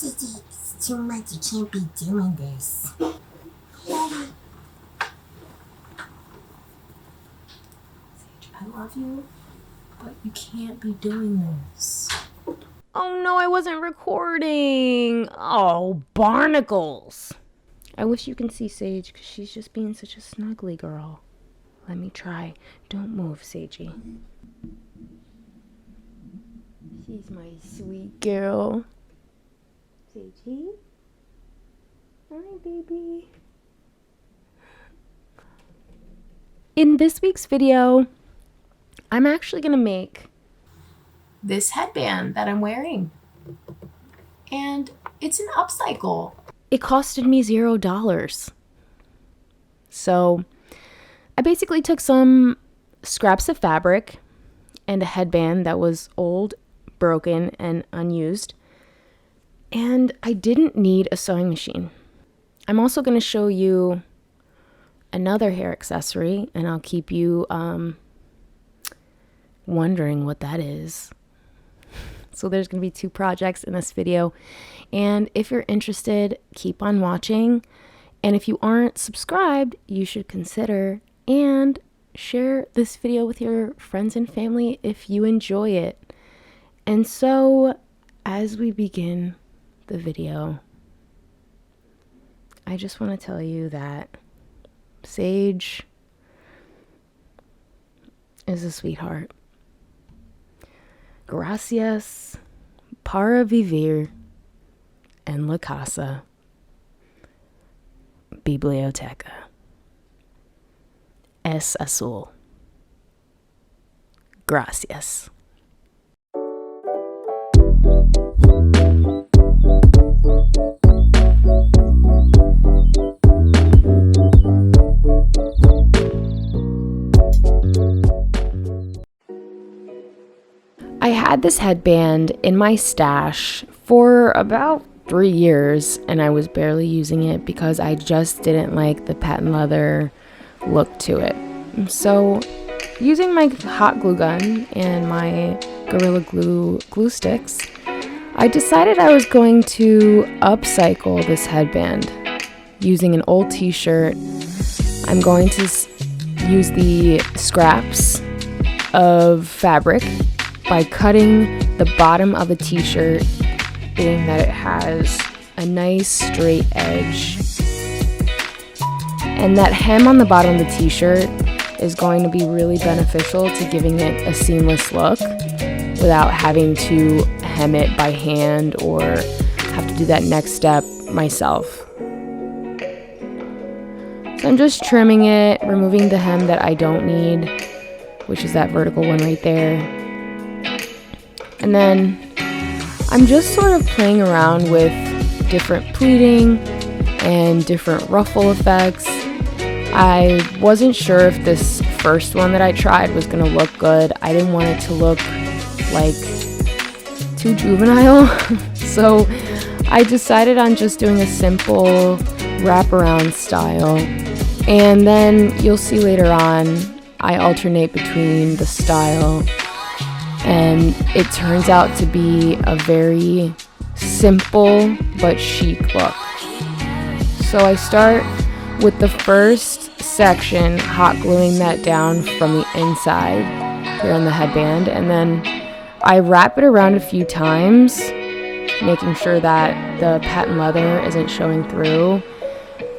Gigi, it's too much. You can't be doing this. Daddy. Sage, I love you, but you can't be doing this. Oh no, I wasn't recording. Oh, barnacles. I wish you can see Sage because she's just being such a snuggly girl. Let me try. Don't move, Sagey. She's my sweet girl. Sagey? Hi, baby. In this week's video, I'm actually going to make This headband that I'm wearing. And it's an upcycle. it costed me $0. So I basically took some scraps of fabric and a headband that was old, broken, and unused. And I didn't need a sewing machine. I'm also going to show you another hair accessory, and I'll keep you wondering what that is. So there's going to be 2 projects in this video. And if you're interested, keep on watching. And if you aren't subscribed, you should consider and share this video with your friends and family if you enjoy it. And so, as we begin the video, I just want to tell you that Sage is a sweetheart. Gracias, para vivir en la casa, biblioteca, es azul. Gracias. I had this headband in my stash for about 3 years, and I was barely using it because I just didn't like the patent leather look to it. So, using my hot glue gun and my Gorilla Glue sticks, I decided I was going to upcycle this headband using an old t-shirt. I'm going to use the scraps of fabric by cutting the bottom of a t-shirt, being that it has a nice straight edge. And that hem on the bottom of the t-shirt is going to be really beneficial to giving it a seamless look without having to hem it by hand or have to do that next step myself. So I'm just trimming it, removing the hem that I don't need, which is that vertical one right there. And then I'm just sort of playing around with different pleating and different ruffle effects. I wasn't sure if this first one that I tried was going to look good. I didn't want it to look like too juvenile. So I decided on just doing a simple wraparound style. And then you'll see later on, I alternate between the style, and it turns out to be a very simple but chic look. So I start with the first section, hot gluing that down from the inside here on the headband, and then I wrap it around a few times, making sure that the patent leather isn't showing through.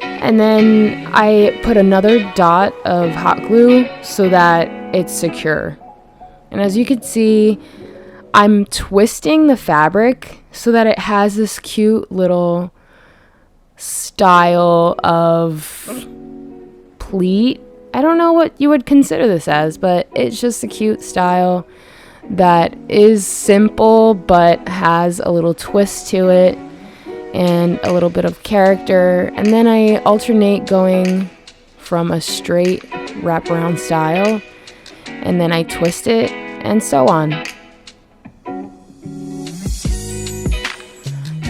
And then I put another dot of hot glue so that it's secure. And as you can see, I'm twisting the fabric so that it has this cute little style of pleat. I don't know what you would consider this as, but it's just a cute style that is simple but has a little twist to it and a little bit of character. And then I alternate going from a straight wraparound style, and then I twist it, and so on.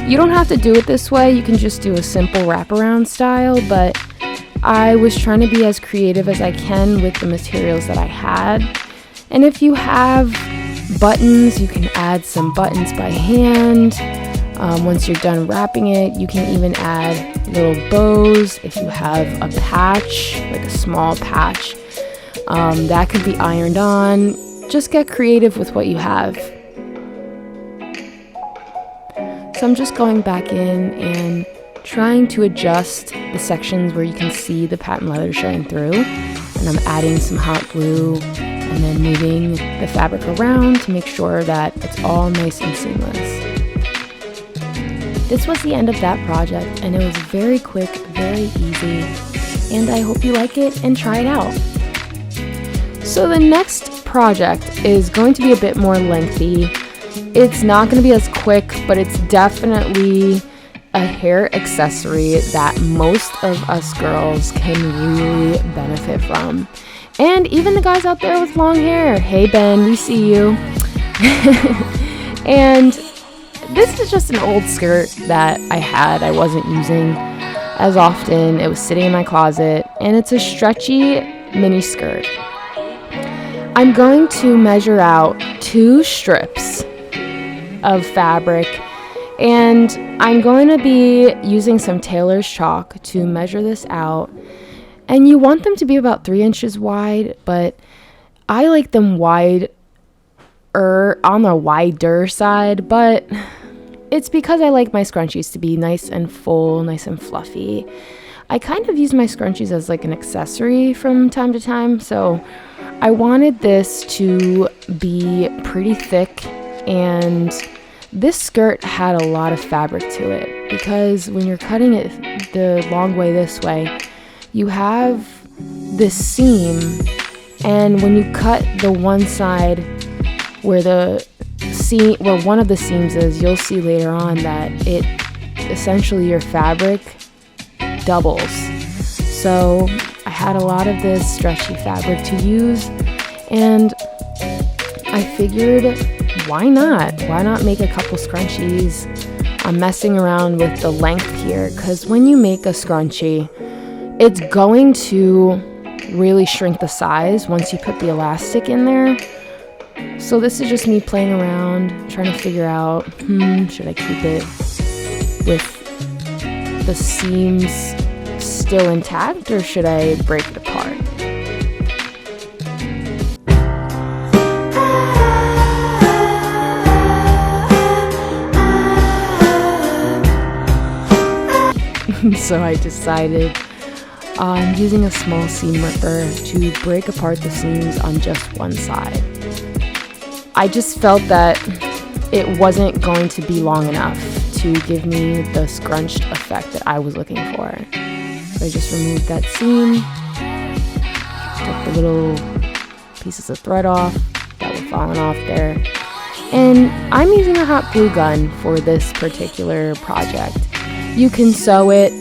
You don't have to do it this way, you can just do a simple wraparound style, but I was trying to be as creative as I can with the materials that I had. And if you have buttons, you can add some buttons by hand. Once you're done wrapping it, you can even add little bows if you have a patch, like a small patch. That could be ironed on. Just get creative with what you have. So I'm just going back in and trying to adjust the sections where you can see the patent leather showing through. And I'm adding some hot glue and then moving the fabric around to make sure that it's all nice and seamless. This was the end of that project, and it was very quick, very easy, and I hope you like it and try it out. So the next project is going to be a bit more lengthy. It's not going to be as quick, but it's definitely a hair accessory that most of us girls can really benefit from. And even the guys out there with long hair. Hey Ben, we see you. And this is just an old skirt that I wasn't using as often. It was sitting in my closet, and it's a stretchy mini skirt. I'm going to measure out 2 strips of fabric, and I'm going to be using some tailor's chalk to measure this out. And you want them to be about 3 inches wide, but I like them on the wider side, but it's because I like my scrunchies to be nice and full, nice and fluffy. I kind of use my scrunchies as like an accessory from time to time, so I wanted this to be pretty thick, and this skirt had a lot of fabric to it because when you're cutting it the long way this way, you have this seam, and when you cut the one side where one of the seams is, you'll see later on that it essentially your fabric doubles. So I had a lot of this stretchy fabric to use, and I figured why not make a couple scrunchies. I'm messing around with the length here because when you make a scrunchie, it's going to really shrink the size once you put the elastic in there. So this is just me playing around, trying to figure out, should I keep it with the seams still intact or should I break it apart? So I decided on using a small seam ripper to break apart the seams on just one side. I just felt that it wasn't going to be long enough to give me the scrunched effect that I was looking for. So I just removed that seam, took the little pieces of thread off that were falling off there, and I'm using a hot glue gun for this particular project. You can sew it,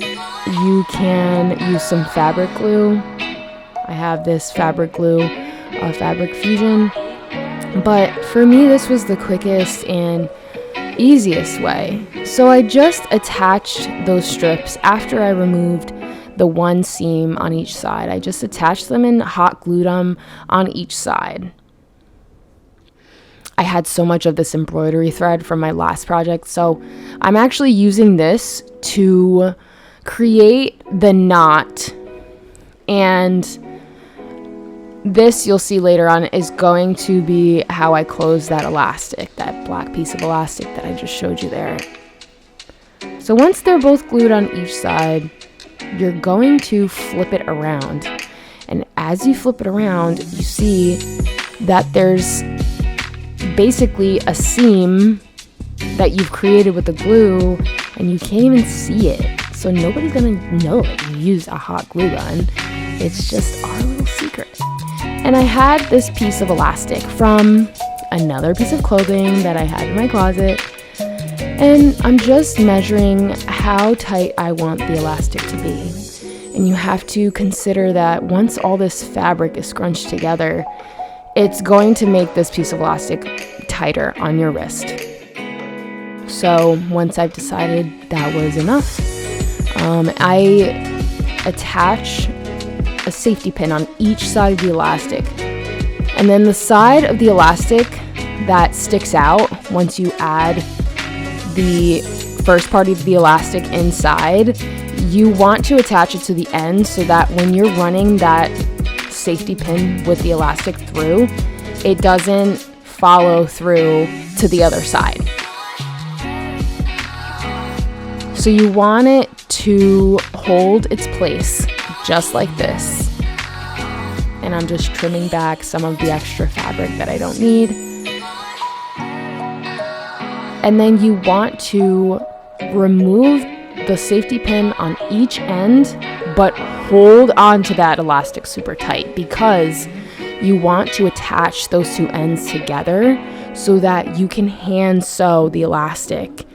you can use some fabric glue. I have this fabric glue, Fabric Fusion. But for me, this was the quickest and easiest way. So I just attached those strips after I removed the one seam on each side. I just attached them and hot glued them on each side. I had so much of this embroidery thread from my last project, so I'm actually using this to create the knot, and this, you'll see later on, is going to be how I close that elastic, that black piece of elastic that I just showed you there. So once they're both glued on each side, you're going to flip it around. And as you flip it around, you see that there's basically a seam that you've created with the glue, and you can't even see it. So nobody's gonna know that you use a hot glue gun. It's just our little secret. And I had this piece of elastic from another piece of clothing that I had in my closet, and I'm just measuring how tight I want the elastic to be. And you have to consider that once all this fabric is scrunched together, it's going to make this piece of elastic tighter on your wrist. So once I've decided that was enough, I attach a safety pin on each side of the elastic, and then the side of the elastic that sticks out once you add the first part of the elastic inside, you want to attach it to the end so that when you're running that safety pin with the elastic through, it doesn't follow through to the other side. So you want it to hold its place just like this. And I'm just trimming back some of the extra fabric that I don't need. And then you want to remove the safety pin on each end, but hold on to that elastic super tight, because you want to attach those two ends together so that you can hand sew the elastic.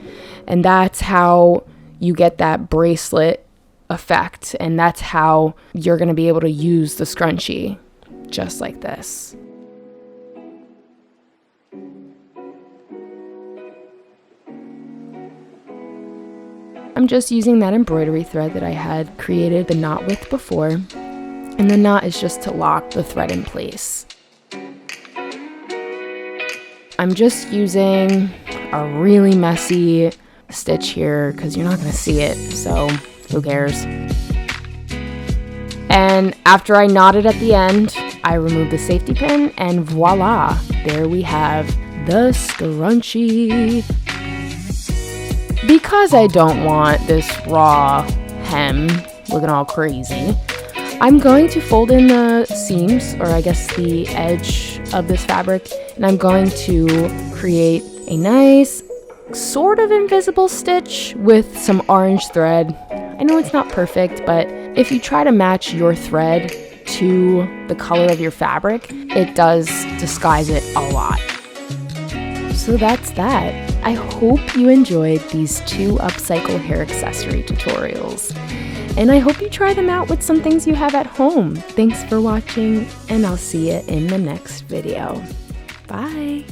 And that's how you get that bracelet effect, and that's how you're going to be able to use the scrunchie just like this. I'm just using that embroidery thread that I had created the knot with before, and the knot is just to lock the thread in place. I'm just using a really messy stitch here because you're not going to see it, so who cares? And after I knot it at the end, I remove the safety pin, and voila, there we have the scrunchie. Because I don't want this raw hem looking all crazy, I'm going to fold in the seams, or I guess the edge of this fabric, and I'm going to create a nice sort of invisible stitch with some orange thread. I know it's not perfect, but if you try to match your thread to the color of your fabric, it does disguise it a lot. So that's that. I hope you enjoyed these 2 upcycle hair accessory tutorials, and I hope you try them out with some things you have at home. Thanks for watching, and I'll see you in the next video. Bye!